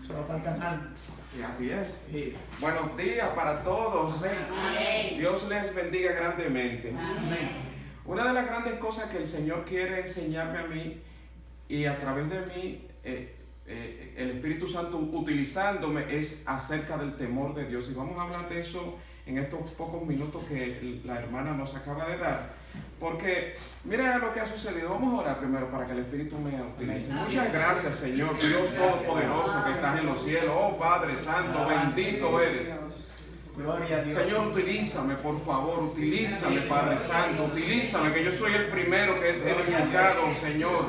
Solo para cantar. Y así es. Sí. Buenos días para todos. Amén. Dios les bendiga grandemente. Amén. Una de las grandes cosas que el Señor quiere enseñarme a mí y a través de mí, el Espíritu Santo utilizándome, es acerca del temor de Dios. Y vamos a hablar de eso en estos pocos minutos que la hermana nos acaba de dar. Porque mira lo que ha sucedido. Vamos a orar primero para que el Espíritu me utilice. Muchas gracias, Señor, Dios Todopoderoso que estás en los cielos. Oh Padre Santo, bendito eres. Gloria a Dios. Señor, utilízame, por favor, utilízame, Padre Santo, utilízame, que yo soy el primero que es edificado, Señor.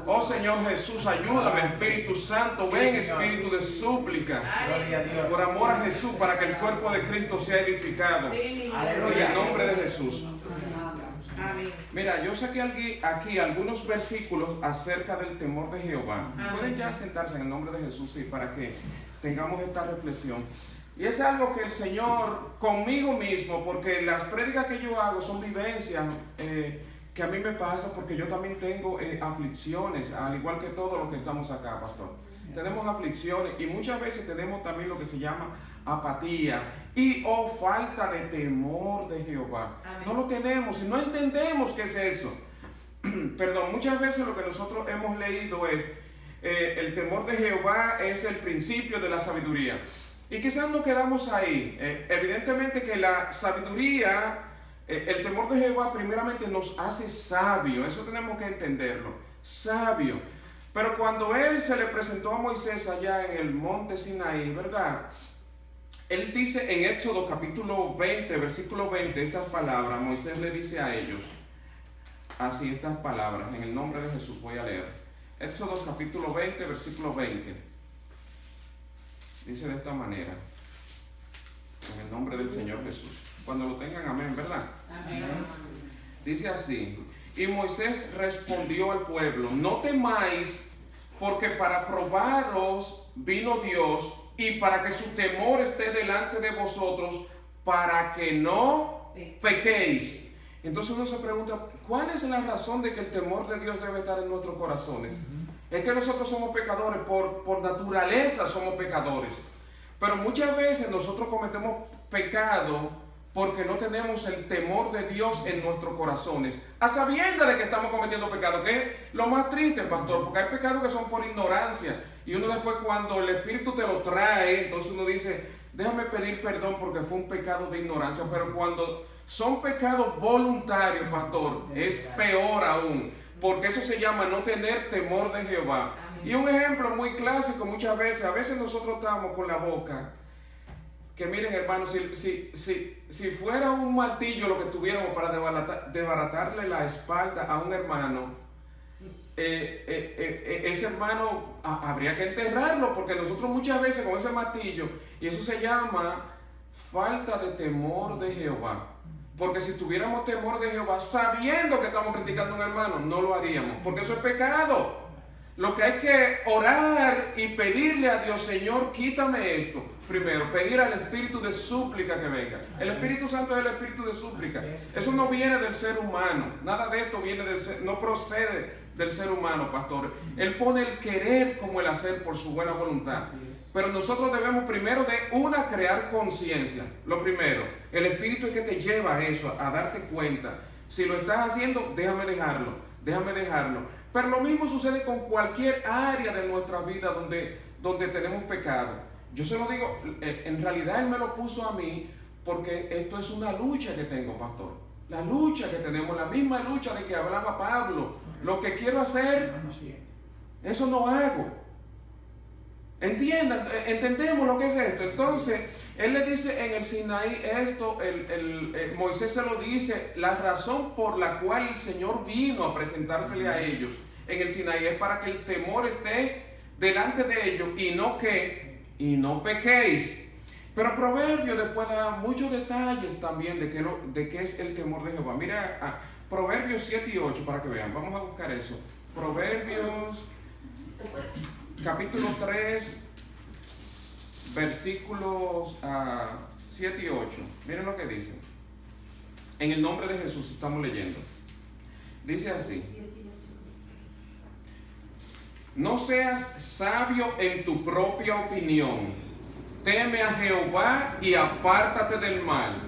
Oh Señor Jesús, ayúdame, Espíritu Santo, ven, Espíritu de súplica, Gloria a Dios. por amor a Jesús, para que el cuerpo de Cristo sea edificado. En el nombre de Jesús. Mira, yo saqué aquí algunos versículos acerca del temor de Jehová. Pueden ya sentarse en el nombre de Jesús, sí, para que tengamos esta reflexión. Y es algo que el Señor, conmigo mismo, porque las prédicas que yo hago son vivencias que a mí me pasa, porque yo también tengo aflicciones, al igual que todos los que estamos acá, pastor. Tenemos aflicciones y muchas veces tenemos también lo que se llama apatía y falta de temor de Jehová. No lo tenemos y no entendemos qué es eso. Perdón, muchas veces lo que nosotros hemos leído es el temor de Jehová es el principio de la sabiduría. Y quizás nos quedamos ahí. Evidentemente que la sabiduría, el temor de Jehová primeramente nos hace sabio. Eso tenemos que entenderlo. Sabio. Pero cuando él se le presentó a Moisés allá en el monte Sinaí, ¿verdad? Él dice en Éxodo capítulo 20, versículo 20, estas palabras. Moisés le dice a ellos, así estas palabras, en el nombre de Jesús voy a leer. Éxodo capítulo 20, versículo 20. Dice de esta manera, en el nombre del Señor Jesús. Cuando lo tengan, amén, ¿verdad? Amén. Dice así, y Moisés respondió al pueblo, no temáis, porque para probaros vino Dios, y para que su temor esté delante de vosotros, para que no pequéis. Entonces uno se pregunta, ¿cuál es la razón de que el temor de Dios debe estar en nuestros corazones? Es que nosotros somos pecadores, por naturaleza somos pecadores. Pero muchas veces nosotros cometemos pecado porque no tenemos el temor de Dios en nuestros corazones, a sabiendas de que estamos cometiendo pecado, que es lo más triste, pastor, porque hay pecados que son por ignorancia. Y uno después cuando el Espíritu te lo trae, entonces uno dice, déjame pedir perdón porque fue un pecado de ignorancia. Pero cuando son pecados voluntarios, pastor, es peor aún. Porque eso se llama no tener temor de Jehová. Y un ejemplo muy clásico muchas veces, a veces nosotros estamos con la boca, que miren hermanos, si fuera un martillo lo que tuviéramos para desbaratarle la espalda a un hermano, ese hermano habría que enterrarlo, porque nosotros muchas veces con ese martillo, y eso se llama falta de temor de Jehová. Porque si tuviéramos temor de Jehová, sabiendo que estamos criticando a un hermano, no lo haríamos, porque eso es pecado. Lo que hay que orar y pedirle a Dios, Señor, quítame esto. Primero, pedir al Espíritu de súplica que venga. El Espíritu Santo es el Espíritu de súplica. Eso no viene del ser humano. Nada de esto viene del ser, no procede del ser humano, pastor. Él pone el querer como el hacer por su buena voluntad. Pero nosotros debemos primero crear conciencia. Lo primero, el Espíritu es que te lleva a eso, a darte cuenta. Si lo estás haciendo, déjame dejarlo. Pero lo mismo sucede con cualquier área de nuestra vida donde tenemos pecado. Yo se lo digo, en realidad Él me lo puso a mí porque esto es una lucha que tengo, pastor. La lucha que tenemos, la misma lucha de que hablaba Pablo. Lo que quiero hacer, eso no hago. Entendemos lo que es esto. Entonces, él le dice en el Sinaí esto, Moisés se lo dice, la razón por la cual el Señor vino a presentársele a ellos en el Sinaí es para que el temor esté delante de ellos y no pequéis. Pero Proverbios después da muchos detalles también de qué es el temor de Jehová. Mira, Proverbios 7 y 8 para que vean, vamos a buscar eso. Proverbios capítulo 3, versículos 7 y 8. Miren lo que dice. En el nombre de Jesús estamos leyendo. Dice así: no seas sabio en tu propia opinión. Teme a Jehová y apártate del mal.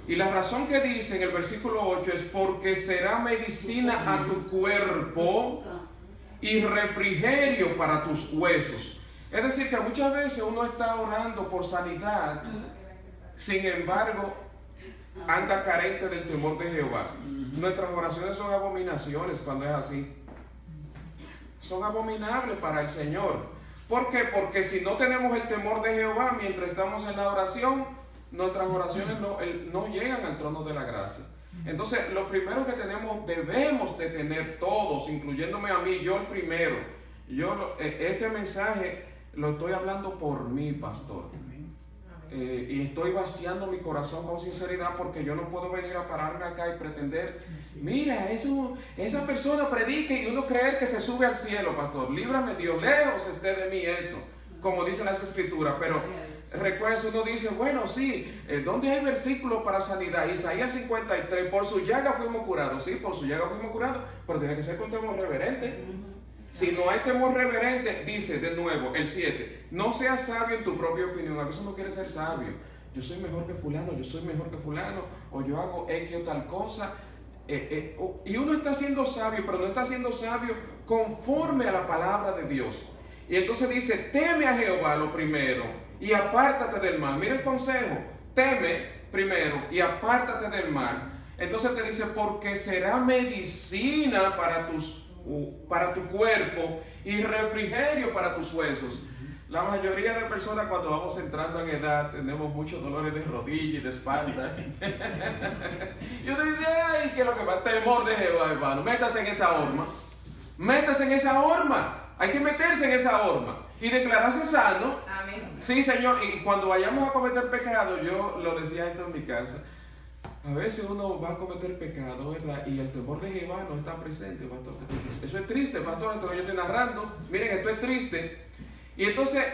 Y la razón que dice en el versículo 8 es porque será medicina a tu cuerpo y refrigerio para tus huesos. Es decir, que muchas veces uno está orando por sanidad, sin embargo, anda carente del temor de Jehová. Nuestras oraciones son abominaciones cuando es así. Son abominables para el Señor. ¿Por qué? Porque si no tenemos el temor de Jehová mientras estamos en la oración, nuestras oraciones no llegan al trono de la gracia. Entonces, lo primero que debemos de tener todos, incluyéndome a mí, yo el primero. Este mensaje lo estoy hablando por mí, pastor. Y estoy vaciando mi corazón con sinceridad, porque yo no puedo venir a pararme acá y pretender, mira, esa persona predica y uno creer que se sube al cielo, pastor. Líbrame Dios, lejos esté de mí eso, como dicen las escrituras. Pero recuerda, uno dice, bueno, sí, ¿dónde hay versículos para sanidad? Isaías 53, por su llaga fuimos curados. Sí, por su llaga fuimos curados, pero tiene que ser con temor reverente. Si no hay temor reverente, dice de nuevo el 7, no seas sabio en tu propia opinión. A veces uno quiere ser sabio. Yo soy mejor que fulano, yo soy mejor que fulano, o yo hago X o tal cosa. Y uno está siendo sabio, pero no está siendo sabio conforme a la palabra de Dios. Y entonces dice, teme a Jehová lo primero y apártate del mal. Mira el consejo, teme primero y apártate del mal. Entonces te dice, porque será medicina para tu cuerpo y refrigerio para tus huesos. La mayoría de personas, cuando vamos entrando en edad, tenemos muchos dolores de rodilla y de espalda. Y uno dice, ay, ¿qué es lo que pasa? Temor de Jehová, hermano. Métase en esa horma. Métase en esa horma. Hay que meterse en esa horma y declararse sano. Amén. Sí, Señor. Y cuando vayamos a cometer pecado, yo lo decía esto en mi casa, a veces uno va a cometer pecado, ¿verdad? Y el temor de Jehová no está presente, pastor. Eso es triste, pastor. Esto que yo estoy narrando, miren, esto es triste. Y entonces,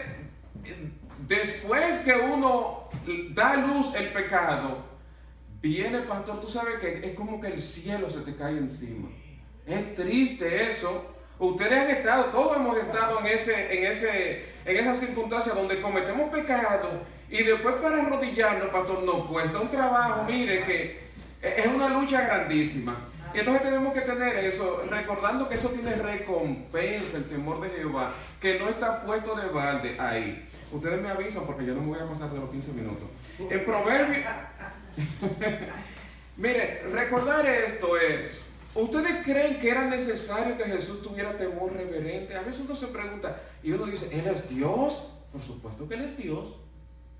después que uno da a luz el pecado, viene, pastor, tú sabes que es como que el cielo se te cae encima. Es triste eso. Ustedes han estado, todos hemos estado en esa circunstancia donde cometemos pecado y después para arrodillarnos, pastor, nos cuesta un trabajo, mire, que es una lucha grandísima. Y entonces tenemos que tener eso, recordando que eso tiene recompensa, el temor de Jehová, que no está puesto de balde ahí. Ustedes me avisan porque yo no me voy a pasar de los 15 minutos. En Proverbios, mire, recordar esto es, ¿ustedes creen que era necesario que Jesús tuviera temor reverente? A veces uno se pregunta y uno dice, ¿Él es Dios? Por supuesto que Él es Dios.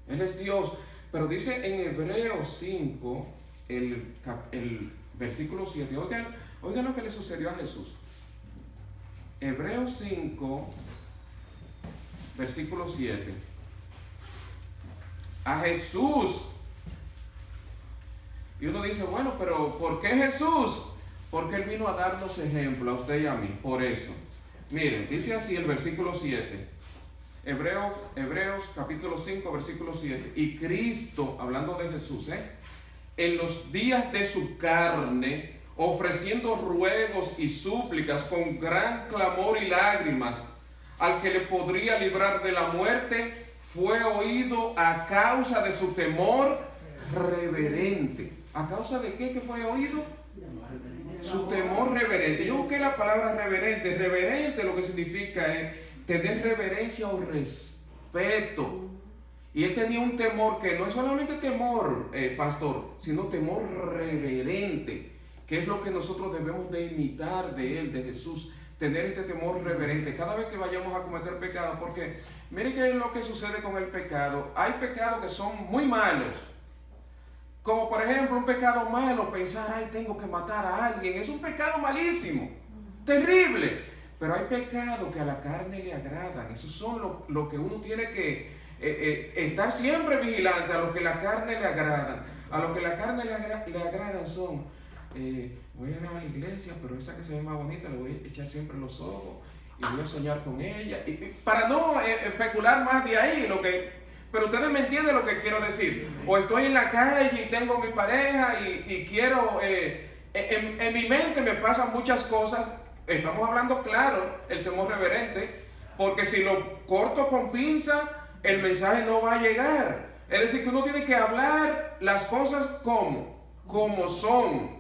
Él es Dios. Pero dice en Hebreos 5, el versículo 7. Oigan lo que le sucedió a Jesús. Hebreos 5, versículo 7. A Jesús. Y uno dice, bueno, pero ¿por qué Jesús? Porque Él vino a darnos ejemplo a usted y a mí, por eso. Miren, dice así el versículo 7. Hebreos capítulo 5, versículo 7. Y Cristo, hablando de Jesús, en los días de su carne, ofreciendo ruegos y súplicas con gran clamor y lágrimas, al que le podría librar de la muerte, fue oído a causa de su temor reverente. ¿A causa de qué que fue oído? Su temor reverente. Yo busqué la palabra reverente. Reverente lo que significa es tener reverencia o respeto. Y él tenía un temor que no es solamente temor, pastor, sino temor reverente, que es lo que nosotros debemos de imitar de él, de Jesús. Tener este temor reverente cada vez que vayamos a cometer pecado, porque miren qué es lo que sucede con el pecado. Hay pecados que son muy malos. Como por ejemplo un pecado malo, pensar, ay, tengo que matar a alguien. Es un pecado malísimo, terrible. Pero hay pecados que a la carne le agradan. Esos son lo que uno tiene que estar siempre vigilante, a lo que la carne le agradan. A lo que la carne le agradan son, voy a ir a la iglesia, pero esa que se ve más bonita, le voy a echar siempre los ojos y voy a soñar con ella. Y para no especular más de ahí, pero ustedes me entienden lo que quiero decir. O estoy en la calle y tengo mi pareja y quiero, en mi mente me pasan muchas cosas estamos hablando claro, el temor reverente, porque si lo corto con pinza, el mensaje no va a llegar. Es decir, que uno tiene que hablar las cosas como son.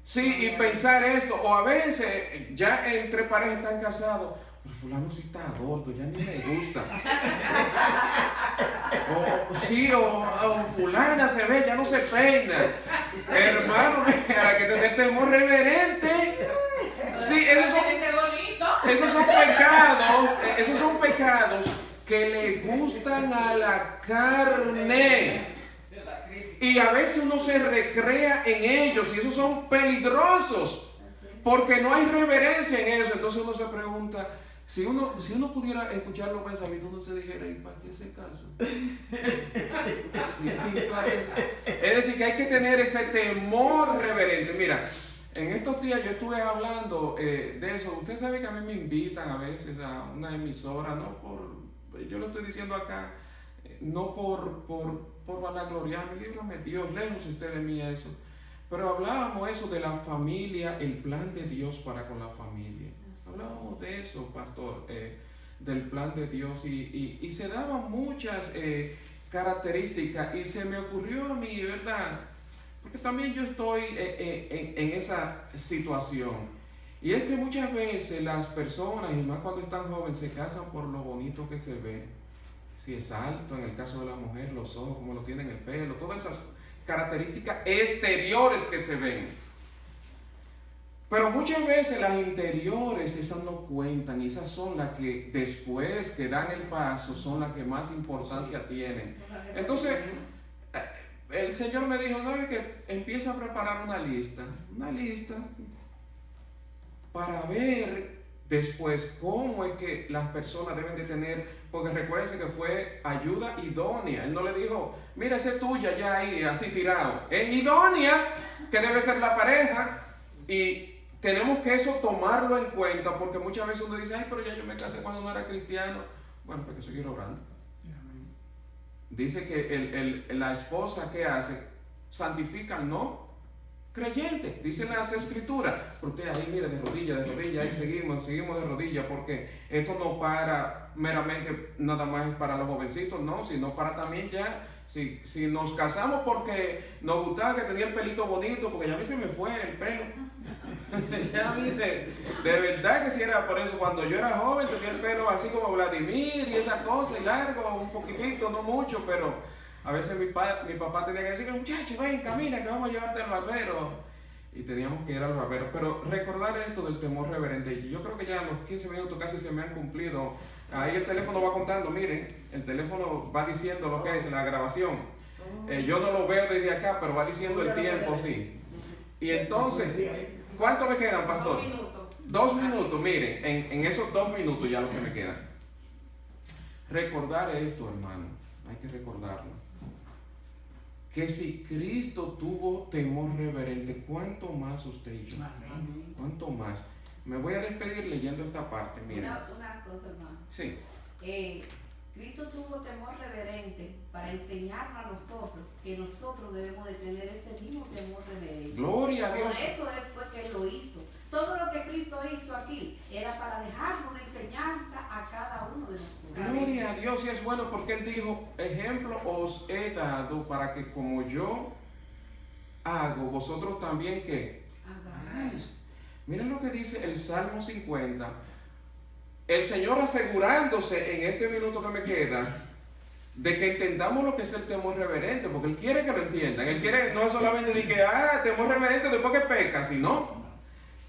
Sí, y pensar esto, o a veces ya entre parejas están casados, pero fulano sí está gordo, ya ni me gusta. o fulana se ve, ya no se peina. Hermano, para que tener temor reverente. Sí, esos son pecados que le gustan a la carne. Y a veces uno se recrea en ellos y esos son peligrosos porque no hay reverencia en eso. Entonces uno se pregunta, si uno pudiera escuchar los pensamientos, uno se dijera, ¿y para qué ese caso? Es decir, que hay que tener ese temor reverente. Mira, en estos días yo estuve hablando de eso. Usted sabe que a mí me invitan a veces a una emisora, yo lo estoy diciendo acá, no por vanagloriarme, líbrame Dios, lejos esté de mí eso. Pero hablábamos eso de la familia, el plan de Dios para con la familia. Hablábamos de eso, pastor, del plan de Dios y se daban muchas características y se me ocurrió a mí, ¿verdad? Porque también yo estoy en esa situación. Y es que muchas veces las personas, y más cuando están jóvenes, se casan por lo bonito que se ve. Si es alto, en el caso de la mujer, los ojos, como lo tienen el pelo, todas esas características exteriores que se ven. Pero muchas veces las interiores, esas no cuentan, y esas son las que después que dan el paso, son las que más importancia tienen. Entonces, el Señor me dijo, ¿sabe qué? Empieza a preparar una lista para ver después cómo es que las personas deben de tener, porque recuérdense que fue ayuda idónea. Él no le dijo, mira, esa es tuya ya ahí, así tirado. Es idónea, que debe ser la pareja, y tenemos que eso tomarlo en cuenta, porque muchas veces uno dice, ay, pero ya yo me casé cuando no era cristiano. Bueno, pues hay que seguir orando. Dice que la esposa, ¿qué hace? Santifica al no creyente, dicen las escrituras. Pero usted ahí, mire, de rodillas, ahí seguimos de rodillas, porque esto no para meramente nada más para los jovencitos, no, sino para también ya, si nos casamos porque nos gustaba que tenía el pelito bonito, porque ya a mí se me fue el pelo. Ya a mí de verdad que si era por eso, cuando yo era joven tenía el pelo así como Vladimir y esa cosa, y largo, un poquitito, no mucho, pero a veces mi papá tenía que decir, muchacho, ven, camina, que vamos a llevarte al barbero. Y teníamos que ir al barbero. Pero recordar esto del temor reverente, yo creo que ya los 15 minutos casi se me han cumplido. Ahí el teléfono va contando, miren, el teléfono va diciendo lo que es la grabación. Yo no lo veo desde acá, pero va diciendo el tiempo, sí. Y entonces, ¿cuánto me quedan, pastor? 2 minutos. 2 minutos, miren, en esos 2 minutos ya lo que me quedan. Recordar esto, hermano, hay que recordarlo. Que si Cristo tuvo temor reverente, ¿cuánto más usted y yo? Amén. ¿Cuánto más? Me voy a despedir leyendo esta parte, miren. Una cosa, hermano. Sí. Cristo tuvo temor reverente para enseñarnos a nosotros que nosotros debemos de tener ese mismo temor reverente. Gloria a Dios. Por eso fue que Él lo hizo. Todo lo que Cristo hizo aquí era para dejarnos una enseñanza a cada uno de nosotros. Gloria a Dios, y es bueno porque Él dijo, ejemplo os he dado para que como yo hago, vosotros también que hagáis. Miren lo que dice el Salmo 50. El Señor asegurándose en este minuto que me queda de que entendamos lo que es el temor reverente, porque Él quiere que lo entiendan. Él quiere no solamente decir que, temor reverente después que peca, sino,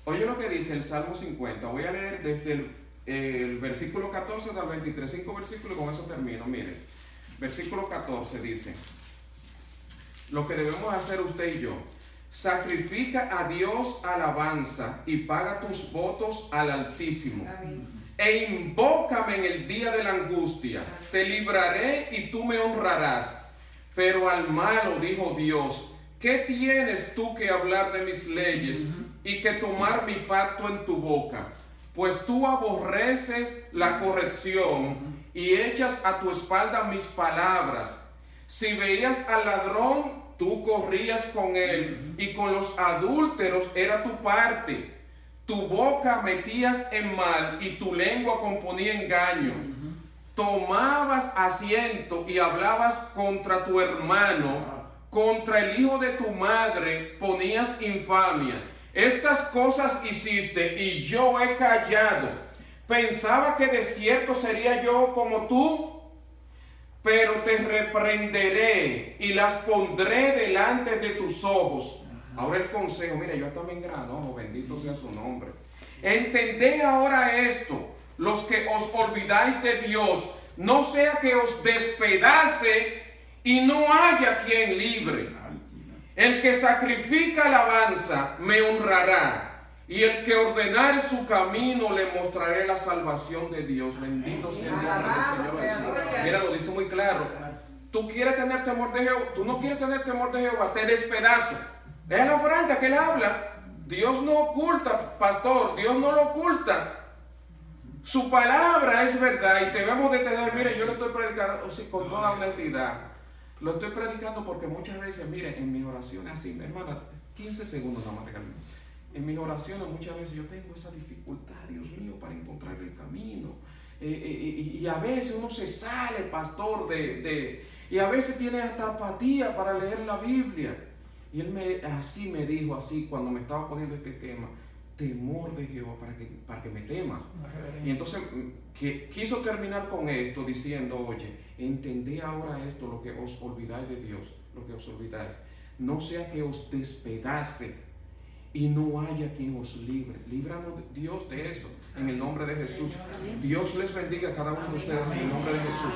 oye lo que dice el Salmo 50. Voy a leer desde el versículo 14 al 23, 5 versículos y con eso termino. Miren, versículo 14 dice, lo que debemos hacer usted y yo: sacrifica a Dios alabanza y paga tus votos al Altísimo. Amén. E invócame en el día de la angustia, te libraré y tú me honrarás. Pero al malo, dijo Dios, ¿qué tienes tú que hablar de mis leyes y que tomar mi pacto en tu boca? Pues tú aborreces la corrección y echas a tu espalda mis palabras. Si veías al ladrón, tú corrías con él, y con los adúlteros era tu parte. Tu boca metías en mal y tu lengua componía engaño. Tomabas asiento y hablabas contra tu hermano, contra el hijo de tu madre ponías infamia. Estas cosas hiciste y yo he callado. Pensaba que de cierto sería yo como tú, pero te reprenderé y las pondré delante de tus ojos. Ahora el consejo, mira, yo también grano, bendito sea su nombre. Entended ahora esto, los que os olvidáis de Dios, no sea que os despedace y no haya quien libre. El que sacrifica alabanza me honrará, y el que ordenare su camino le mostraré la salvación de Dios. Bendito sea el nombre del Señor Jesús. Mira, lo dice muy claro. Tú quieres tener temor de Jehová, tú no quieres tener temor de Jehová, te despedazo. Déjala franca que él habla. Dios no oculta, pastor, Dios no lo oculta. Su palabra es verdad y debemos de tener, mire, yo lo estoy predicando con toda honestidad. Lo estoy predicando porque muchas veces, mire, en mis oraciones así, hermana, 15 segundos nada más regalme. En mis oraciones muchas veces yo tengo esa dificultad, Dios mío, para encontrar el camino. Y a veces uno se sale, pastor, y a veces tiene hasta apatía para leer la Biblia. Y él así me dijo, así cuando me estaba poniendo este tema, temor de Jehová para que me temas. Y entonces quiso terminar con esto diciendo, oye, entendé ahora esto, lo que os olvidáis de Dios, lo que os olvidáis. No sea que os despedace y no haya quien os libre. Líbranos Dios de eso, en el nombre de Jesús. Dios les bendiga a cada uno de ustedes en el nombre de Jesús.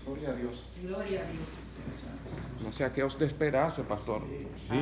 Gloria a Dios. Gloria a Dios. No sea que os despedace, pastor. Sí.